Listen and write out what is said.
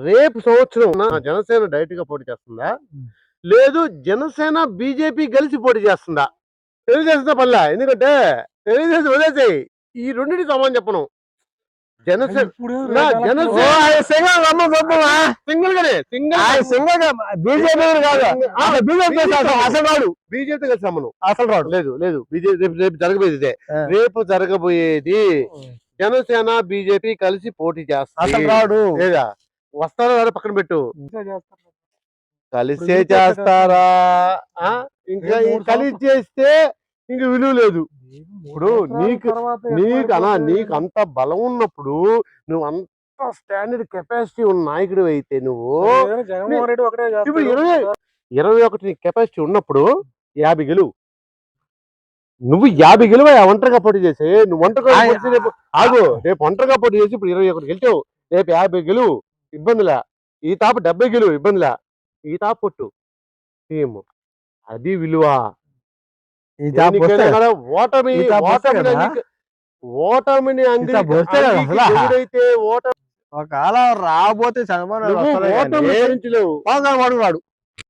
రేపు సంవత్సరం జనసేన డైరెక్ట్ గా పోటీ చేస్తుందా, లేదు జనసేన బీజేపీ కలిసి పోటీ చేస్తుందా? తెలుగుదేశంతో పనిలా, ఎందుకంటే తెలుగుదేశం వదిలేసాయి. ఈ రెండింటి సమానం చెప్పను. జనసేన బీజేపీ కలిసి సమ్మను అసలు రాడు. లేదు లేదు, బీజేపీ రేపు జరగబోయేది ఇదే. రేపు జరగబోయేది జనసేన బీజేపీ కలిసి పోటీ చేస్తారు. లేదా వస్తారో రాదో పక్కన పెట్టు, కలిసే చేస్తారా? ఇంకా కలిసి చేస్తే ఇంక విలువ లేదు. ఇప్పుడు నీకు అంత బలం ఉన్నప్పుడు, నువ్వు అంత స్టాండర్డ్ కెపాసిటీ ఉన్న నాయకుడు అయితే, నువ్వు ఇప్పుడు 21 కెపాసిటీ ఉన్నప్పుడు 50 గెలువు. నువ్వు 50 గెలువ ఒంటరిగా పోటీ చేసి, నువ్వు ఒంటరిగా రేపు ఒంటరిగా పోటీ చేసి ఇప్పుడు 21 గెలిచావు, రేపు 50 గెలువు ఇబ్బందిలే. ఈ తాపు 70 గెలువు ఇబ్బందిలే. ఈ తాపు పొట్టు టీము, అది విలువ. ఓటమిని ఒకవేళ రాబోతే చంద్రబాబు ఓటమి వాడు